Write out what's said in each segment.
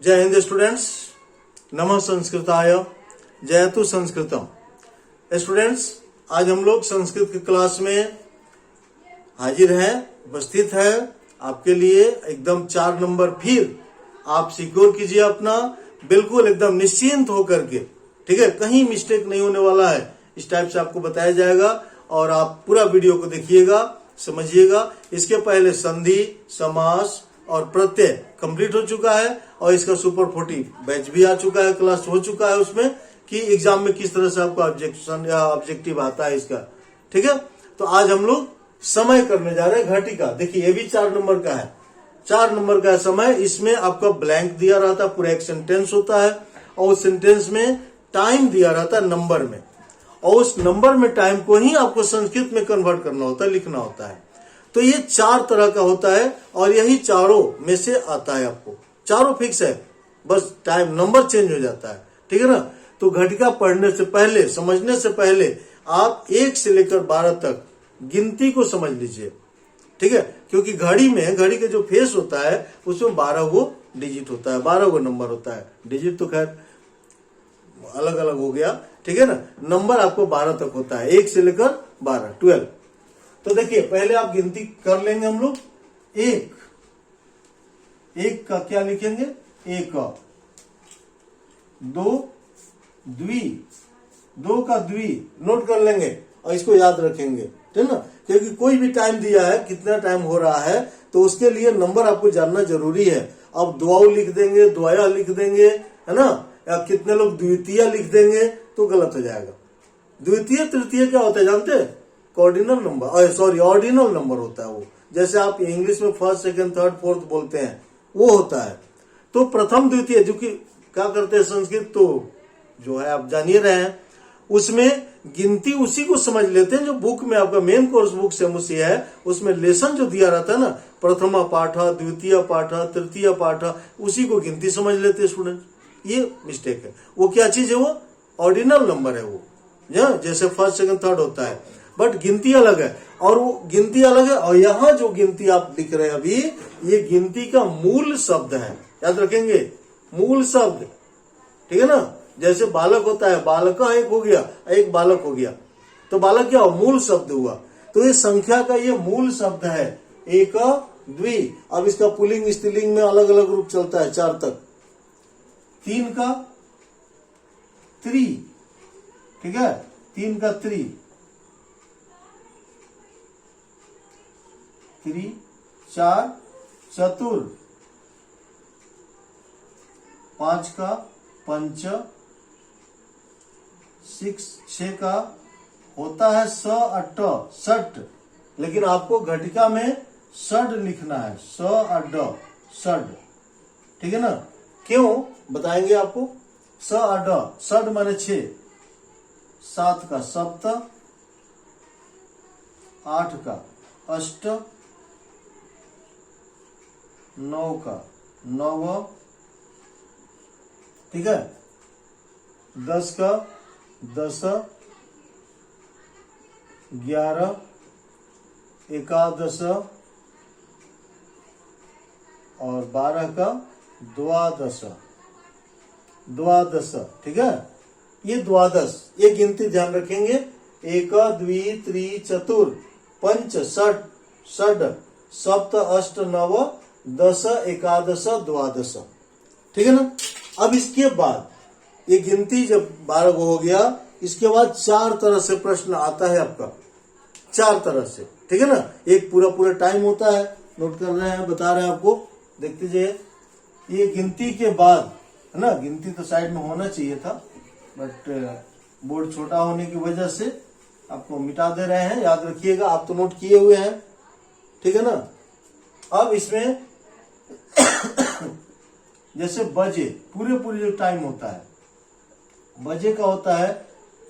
जय हिंद स्टूडेंट्स, नमः संस्कृताय, जयतु संस्कृतम। स्टूडेंट्स, आज हम लोग संस्कृत की क्लास में हाजिर हैं, उपस्थित है आपके लिए एकदम 4 नंबर। फिर आप सिक्योर कीजिए अपना, बिल्कुल एकदम निश्चिंत होकर के, ठीक है। कहीं मिस्टेक नहीं होने वाला है, इस टाइप से आपको बताया जाएगा और आप पूरा वीडियो को देखिएगा, समझिएगा। इसके पहले संधि, समास और प्रत्यय कंप्लीट हो चुका है और इसका सुपर 40 बैच भी आ चुका है, क्लास हो चुका है उसमें कि एग्जाम में किस तरह से आपका ऑब्जेक्शन या ऑब्जेक्टिव आता है इसका, ठीक है। तो आज हम लोग समय करने जा रहे हैं घटिका। देखिए ये भी 4 नंबर का है, 4 नंबर का समय। इसमें आपका ब्लैंक दिया रहता है, पूरा एक सेंटेंस होता है और उस सेंटेंस में टाइम दिया रहता है नंबर में, और उस नंबर में टाइम को ही आपको संस्कृत में कन्वर्ट करना होता है, लिखना होता है। तो ये 4 तरह का होता है और यही चारों में से आता है आपको। चारों फिक्स है, बस टाइम नंबर चेंज हो जाता है, ठीक है ना। तो घटिका पढ़ने से पहले, समझने से पहले आप 1 से लेकर 12 तक गिनती को समझ लीजिए, ठीक है। क्योंकि घड़ी के जो फेस होता है उसमें 12 गो डिजिट होता है, 12 गो नंबर होता है। डिजिट तो खैर अलग अलग हो गया, ठीक है ना। नंबर आपको 12 तक होता है, 1 से लेकर 12, 12। तो देखिए पहले आप गिनती कर लेंगे हम लोग। एक का क्या लिखेंगे? एक का, 2 द्वि, 2 का द्वि नोट कर लेंगे और इसको याद रखेंगे, ठीक है ना। क्योंकि कोई भी टाइम दिया है, कितना टाइम हो रहा है, तो उसके लिए नंबर आपको जानना जरूरी है। अब द्वाऊ लिख देंगे, द्वया लिख देंगे, है ना, या कितने लोग द्वितीय लिख देंगे तो गलत हो जाएगा। द्वितीय तृतीय क्या होता है जानते हैं? Ordinal number, sorry ordinal number होता है वो। जैसे आप इंग्लिश में फर्स्ट, सेकंड, थर्ड, फोर्थ बोलते हैं, वो होता है। तो प्रथम द्वितीय, जो कि क्या करते हैं संस्कृत तो जो है आप जान ही रहे हैं, उसमें गिनती उसी को समझ लेते हैं जो बुक में आपका मेन कोर्स बुक सेमुसी है, उसमें लेसन जो दिया रहता है ना, प्रथमा पाठ, द्वितीय पाठ, तृतीय पाठ, उसी को गिनती समझ लेते हैं स्टूडेंट। ये मिस्टेक है। वो क्या चीज है? वो ऑर्डिनल नंबर है वो, जैसे फर्स्ट, सेकंड, थर्ड होता है, बट गिनती अलग है। और वो गिनती अलग है, और यहाँ जो गिनती आप लिख रहे हैं अभी, ये गिनती का मूल शब्द है, याद रखेंगे, मूल शब्द, ठीक है ना। जैसे बालक होता है, बालक एक हो गया, एक बालक हो गया, तो बालक क्या हो? मूल शब्द हुआ। तो ये संख्या का ये मूल शब्द है, एक द्वि। अब इसका पुल्लिंग स्त्रीलिंग में अलग अलग रूप चलता है 4 तक। 3 का त्रि, ठीक है, 3 का त्रि, 4 चतुर, 5 का पंच, 6 का होता है स अट षट, लेकिन आपको घटिका में षड लिखना है, स अड षड, ठीक है ना। क्यों बताएंगे आपको। स अड षड माने 6, 7 का सप्त, 8 का अष्ट, 9 का नव, ठीक है, 10 का दस, 11 एकादश और 12 का द्वादश, ठीक है। ये द्वादश, ये गिनती ध्यान रखेंगे। 1 द्वि त्रि चतुर पंच षट षड सप्त अष्ट नव 10 एकादश द्वादश, ठीक है ना। अब इसके बाद ये गिनती जब 12 को हो गया, इसके बाद 4 तरह से प्रश्न आता है आपका, 4 तरह से, ठीक है ना। एक पूरा टाइम होता है, नोट कर रहे हैं, बता रहे हैं आपको, देखते जाइए। ये गिनती के बाद, है ना, गिनती तो साइड में होना चाहिए था, बट बोर्ड छोटा होने की वजह से आपको मिटा दे रहे हैं, याद रखिएगा। आप तो नोट किए हुए हैं, ठीक है ना। अब इसमें जैसे बजे, पूरे जो टाइम होता है, बजे का होता है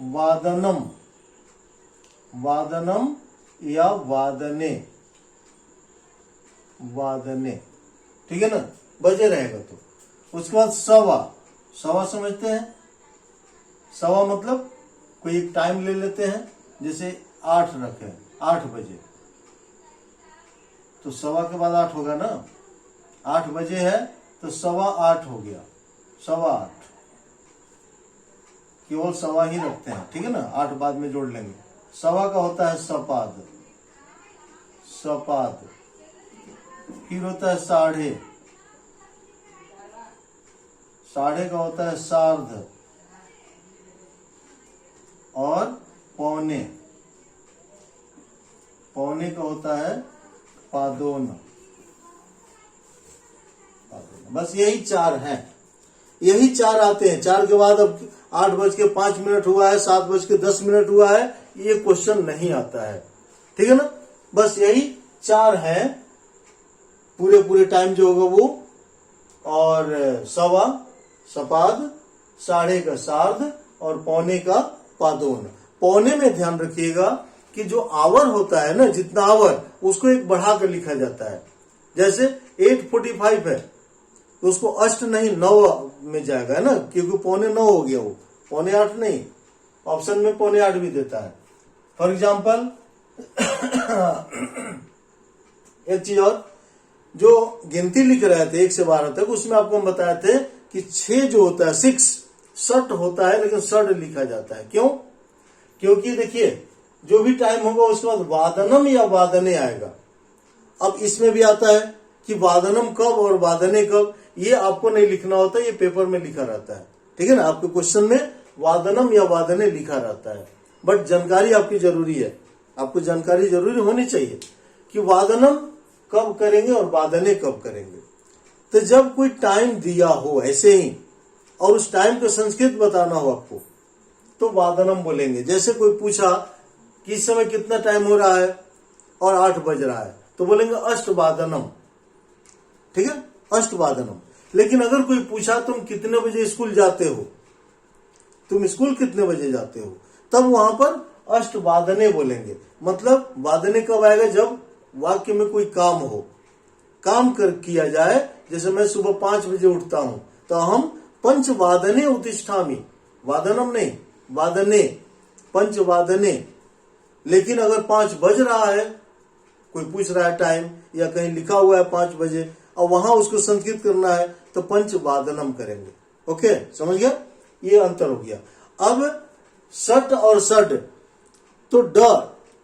वादनम, वादनम या वादने, वादने, ठीक है ना, बजे रहेगा। तो उसके बाद सवा, सवा समझते हैं, सवा मतलब कोई एक टाइम ले लेते हैं, जैसे 8 रखे, 8 बजे, तो सवा के बाद 8 होगा ना, 8 बजे है तो 8:15 हो गया, 8:15, केवल 8:15 ही रखते हैं, ठीक है ना, 8 बाद में जोड़ लेंगे। 1:15 का होता है सपाद, फिर होता है 1:30, 1:30 का होता है सार्ध, और पौने का होता है पादोन। बस यही 4 हैं, यही 4 आते हैं। 4 के बाद अब 8:05 हुआ है, 7:10 हुआ है, ये क्वेश्चन नहीं आता है, ठीक है ना। बस यही 4 हैं, पूरे टाइम जो होगा वो, और 1:15 सपाद, 1:30 का सार्ध, और पौने का पादोन। पौने में ध्यान रखिएगा कि जो आवर होता है ना, जितना आवर, उसको एक बढ़ा कर लिखा जाता है। जैसे 8:45 है तो उसको अष्ट नहीं 9 में जाएगा, है ना, क्योंकि 7:45 हो गया, वो 7:45 नहीं, ऑप्शन में 7:45 भी देता है। फॉर एग्जाम्पल एक चीज और, जो गिनती लिख रहे थे 1 से 12 तक, उसमें आपको हम बताए थे कि 6 जो होता है 6 षट होता है, लेकिन षड लिखा जाता है। क्यों? क्योंकि देखिए जो भी टाइम होगा उसके बाद वादनम या वादने आएगा। अब इसमें भी आता है कि वादनम कब और वादने कब, ये आपको नहीं लिखना होता, ये पेपर में लिखा रहता है, ठीक है ना। आपके क्वेश्चन में वादनम या वादने लिखा रहता है, बट जानकारी आपकी जरूरी है, आपको जानकारी जरूरी होनी चाहिए कि वादनम कब करेंगे और वादने कब करेंगे। तो जब कोई टाइम दिया हो ऐसे ही, और उस टाइम का संस्कृत बताना हो आपको, तो वादनम बोलेंगे। जैसे कोई पूछा कि इस समय कितना टाइम हो रहा है और 8 बज रहा है, तो बोलेंगे अष्टवादनम, ठीक है, अष्टवादनम। लेकिन अगर कोई पूछा तुम कितने बजे स्कूल जाते हो, तुम स्कूल कितने बजे जाते हो, तब वहां पर अष्टवादने बोलेंगे। मतलब वादने कब आएगा? जब वाक्य में कोई काम हो, काम किया जाए। जैसे मैं सुबह 5 बजे उठता हूं, तो हम पंचवादने उत्तिष्ठामि, वादनम नहीं, वादने, पंचवादने। लेकिन अगर 5 बज रहा है, कोई पूछ रहा है टाइम, या कहीं लिखा हुआ है 5 बजे, और वहां उसको संस्कृत करना है, तो पंचवादनम करेंगे। ओके, समझ गया? ये अंतर हो गया। अब सट और सड, तो ट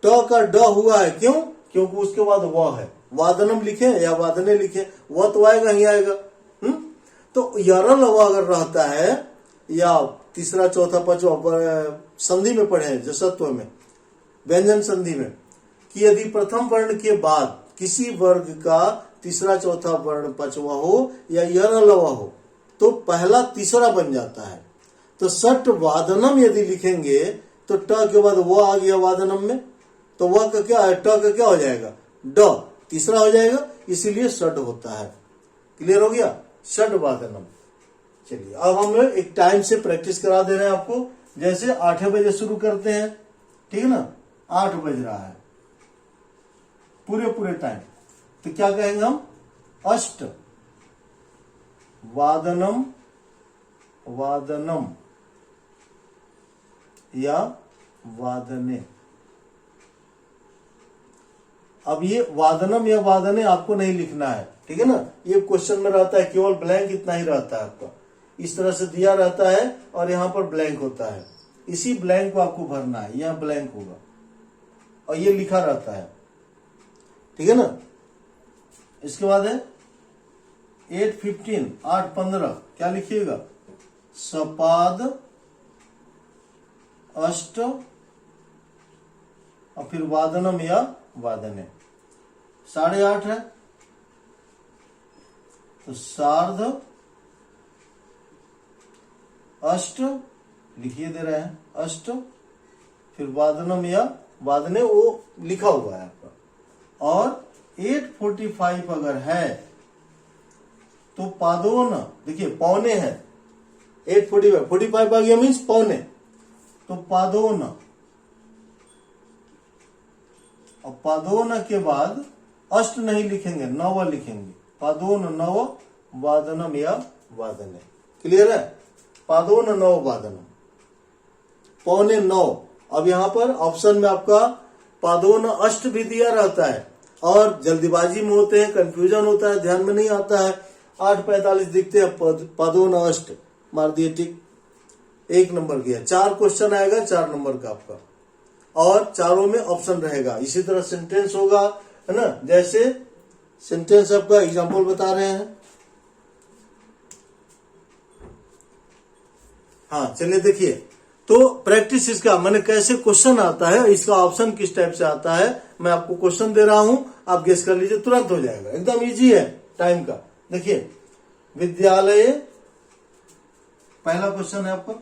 का ड हुआ है, क्यों? क्योंकि उसके बाद वह है। वादनम लिखे या वादने लिखे, वह तो आएगा ही आएगा। तो यरल अगर रहता है, या तीसरा चौथा पांचवा संधि में पढ़े हैं जसत्व में, व्यंजन संधि में, कि यदि प्रथम वर्ण के बाद किसी वर्ग का तीसरा चौथा वर्ण पांचवा हो या यरल हो, तो पहला तीसरा बन जाता है। तो सट वादनम यदि लिखेंगे, तो ट के बाद वो आ गया वादनम में, तो वह का क्या है? ट का क्या हो जाएगा? ड, तीसरा हो जाएगा, इसीलिए षड होता है। क्लियर हो गया? षड वादनम। चलिए अब हम एक टाइम से प्रैक्टिस करा दे रहे हैं आपको। जैसे 8 बजे शुरू करते हैं, ठीक है ना, 8 बज रहा है, पूरे टाइम, तो क्या कहेंगे हम? अष्ट वादनम, वादनम या वादने। अब ये वादनम या वादने आपको नहीं लिखना है, ठीक है ना, ये क्वेश्चन में रहता है, केवल ब्लैंक इतना ही रहता है आपका। इस तरह से दिया रहता है और यहाँ पर ब्लैंक होता है, इसी ब्लैंक को आपको भरना है। यहाँ ब्लैंक होगा और ये लिखा रहता है, ठीक है ना। इसके बाद है 8:15, 8:15, क्या लिखिएगा? सपाद, अष्ट, और फिर वादनम या वादने। 8:30 है, तो सार्ध, अष्ट लिखिए दे रहे हैं, अष्ट, फिर वादनम या वादने, वो लिखा हुआ है आपका। और 8:45 अगर है, तो पादोन, देखिए पौने है, 8:45, 45 आ गया मीन्स पौने, तो पादोन, और पादोन के बाद अष्ट नहीं लिखेंगे, नव लिखेंगे। पादोन नव वादनम या वादने। क्लियर है? पादोन नव वादनम, पौने 9। अब यहां पर ऑप्शन में आपका पादोन अष्ट भी दिया रहता है, और जल्दीबाजी में होते हैं, कंफ्यूजन होता है, ध्यान में नहीं आता है, 8:45 दिखते हैं, पदो न अष्ट, मार दिए टिक, 1 नंबर किया। 4 क्वेश्चन आएगा 4 नंबर का आपका, और चारों में ऑप्शन रहेगा। इसी तरह सेंटेंस होगा, है ना, जैसे सेंटेंस आपका एग्जाम्पल बता रहे हैं। हाँ चलिए देखिए, तो प्रैक्टिस इसका मैंने कैसे क्वेश्चन आता है, इसका ऑप्शन किस टाइप से आता है, मैं आपको क्वेश्चन दे रहा हूं, आप गेस कर लीजिए, तुरंत हो जाएगा, एकदम इजी है टाइम का। देखिए, विद्यालय, पहला क्वेश्चन है आपका,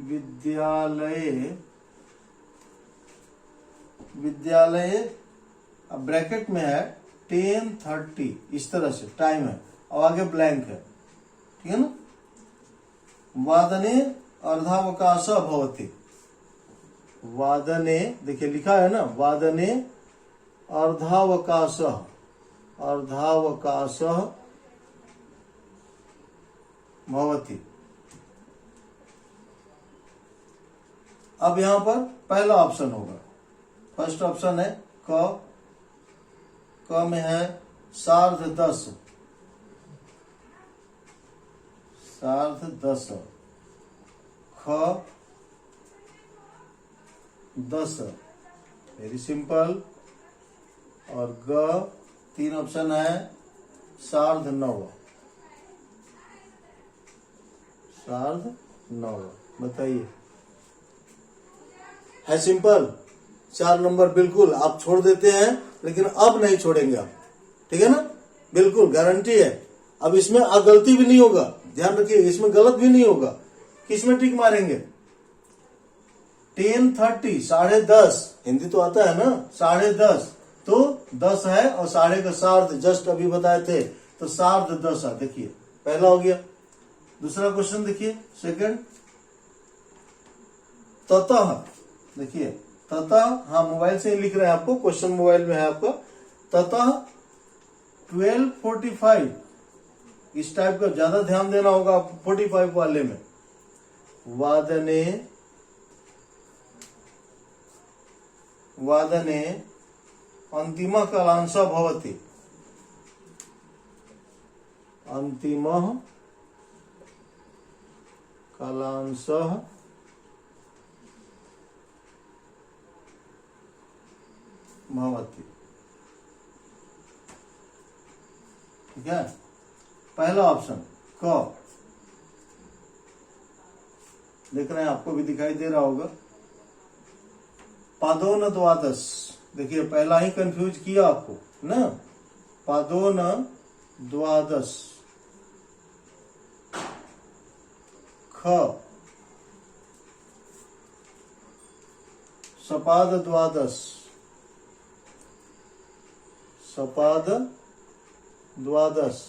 विद्यालय, विद्यालय, अब ब्रैकेट में है 10:30, इस तरह से टाइम है, और आगे ब्लैंक है, ठीक है ना। वादने अर्धावकाश भवति, वादने, देखिए लिखा है ना, वादने अर्धावकाश, अर्धावकाश भवति। अब यहां पर पहला ऑप्शन होगा, फर्स्ट ऑप्शन है क में है 10:30, 10:30, ख 10, वेरी सिंपल, और ग 3 ऑप्शन है 9:30, 9:30, बताइए, है सिंपल। 4 नंबर बिल्कुल आप छोड़ देते हैं, लेकिन अब नहीं छोड़ेंगे आप, ठीक है ना, बिल्कुल गारंटी है। अब इसमें गलती भी नहीं होगा, ध्यान रखिए, इसमें गलत भी नहीं होगा। किसमें टिक मारेंगे? 10:30, 10:30, हिंदी तो आता है ना, 10:30, तो 10 है और 10:30 का सार्ध जस्ट अभी बताए थे, तो 10:30 है। देखिए पहला हो गया। दूसरा क्वेश्चन देखिए, सेकंड, ततः, देखिए ततः, हाँ मोबाइल से ही लिख रहे हैं आपको, क्वेश्चन मोबाइल में है आपका, ततः 12:45, इस टाइप का ज्यादा ध्यान देना होगा 45 वाले में, वादने, वादने अंतिम कालांश भवति, अंतिम कालांश भवति, ठीक है। पहला ऑप्शन क, देख रहे हैं, आपको भी दिखाई दे रहा होगा, पादोन द्वादश, देखिए पहला ही कंफ्यूज किया आपको ना, पादोन द्वादश, ख सपाद द्वादश, सपाद द्वादश,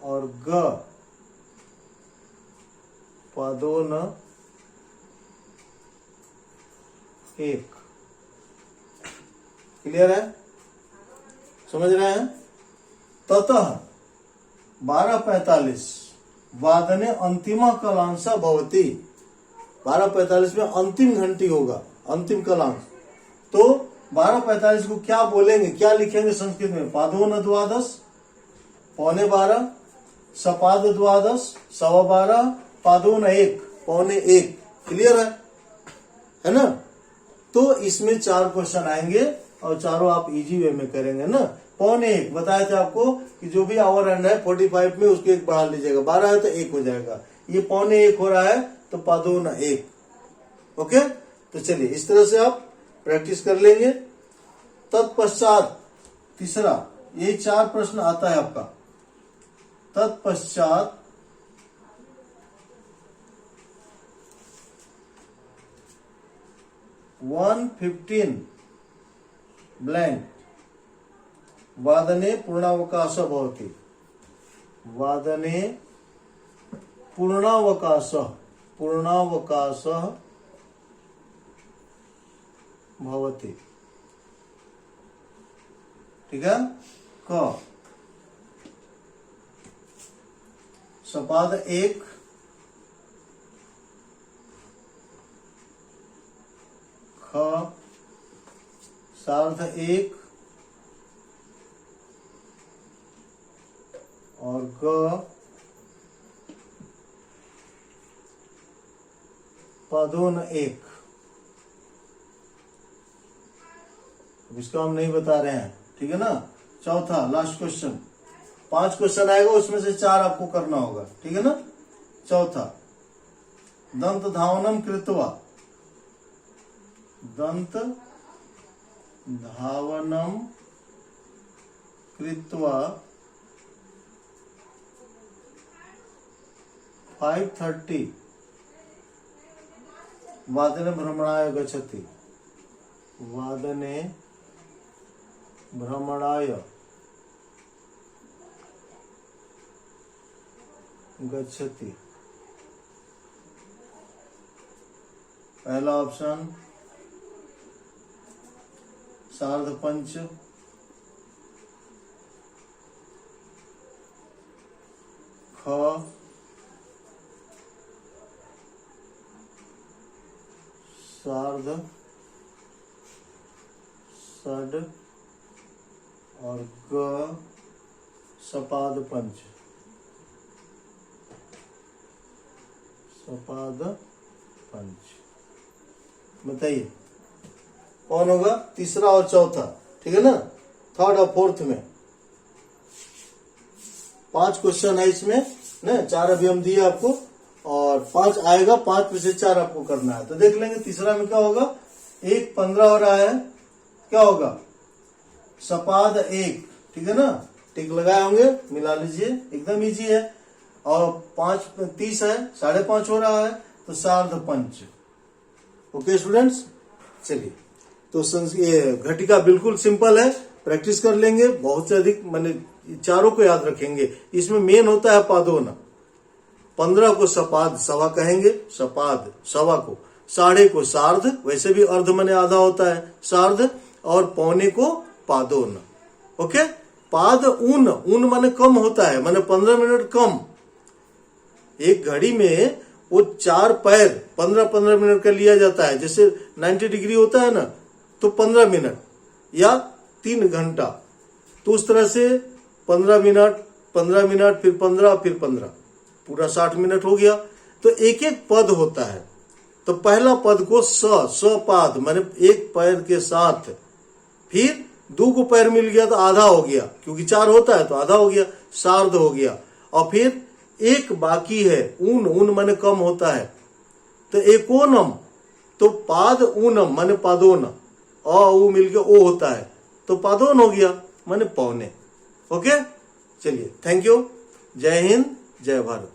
और ग पादोन 1। क्लियर है, समझ रहे हैं। ततः 12:45 वादने अंतिम कलांश भवति, 12:45 में अंतिम घंटी होगा, अंतिम कलांश। तो 12:45 को क्या बोलेंगे, क्या लिखेंगे संस्कृत में? पादोन द्वादश, 11:45, सपाद द्वादश, 12:15, पादोन 1, 1:15। क्लियर है ना। तो इसमें 4 क्वेश्चन आएंगे और चारों आप इजी वे में करेंगे ना। 1:15 बताया था आपको कि जो भी आवर एंड है 45 में उसको 1 बढ़ा लीजिएगा, 12 है तो 1 हो जाएगा, ये 1:15 हो रहा है तो पादोन 1। ओके, तो चलिए इस तरह से आप प्रैक्टिस कर लेंगे। तत्पश्चात तीसरा, ये 4 प्रश्न आता है आपका। तत्पश्चात 1:15 ब्लैंक वादने पूर्णावकाश भवति, वादने पूर्णावकाश, पूर्णावकाश भवति, ठीक है। क सपाद 1, ख सार्ध 1, ग पादोन एक। इसको हम नहीं बता रहे हैं, ठीक है ना। चौथा लास्ट क्वेश्चन, 5 क्वेश्चन आएगा, उसमें से 4 आपको करना होगा, ठीक है ना। चौथा, दंत धावनम कृत्वा, दंत धावनम कृत्वा 5:30 वादने भ्रमणाय गच्छति, वादने भ्रमणाय गच्छति। पहला ऑप्शन सार्धपंच, ख सार्ध षड और ग सपाद पंच, सपाद पंच। बताइए कौन होगा तीसरा और चौथा, ठीक है ना। थर्ड और फोर्थ में 5 क्वेश्चन है इसमें ना, 4 अभी हम दिए आपको और 5 आएगा, 5 में से 4 आपको करना है। तो देख लेंगे तीसरा में क्या होगा। 1 15 हो रहा है, क्या होगा सपाद 1, ठीक है ना। टिक लगाए होंगे, मिला लीजिए, एकदम इजी है। और 5 30 है, 5.5 हो रहा है, तो सार्ध पंच। ओके स्टूडेंट्स, चलिए तो ये घटिका बिल्कुल सिंपल है, प्रैक्टिस कर लेंगे। बहुत से अधिक मैंने चारों को याद रखेंगे। इसमें मेन होता है पादोना। 15 को सपाद सवा कहेंगे, सपाद सवा को, 1/2 को सार्ध, वैसे भी अर्ध माने आधा होता है सार्ध, और पौने को पादोन। ओके, पाद ऊन, ऊन माने कम होता है, माने 15 मिनट कम। एक घड़ी में वो 4 पैर 15-15 मिनट का लिया जाता है। जैसे 90 डिग्री होता है ना, तो 15 मिनट या 3 घंटा, तो उस तरह से 15 मिनट 15 मिनट फिर 15 फिर 15, पूरा 60 मिनट हो गया। तो एक एक पद होता है। तो पहला पद को सपाद माने एक पैर के साथ, फिर 2 को पैर मिल गया तो आधा हो गया, क्योंकि 4 होता है तो आधा हो गया, सार्ध हो गया। और फिर एक बाकी है ऊन, ऊन माने कम होता है, तो एकोनम, तो पाद ऊनम माने पादोन, ऊ मिल के ओ होता है, तो पादोन हो गया माने पौने। ओके, चलिए थैंक यू, जय हिंद जय भारत।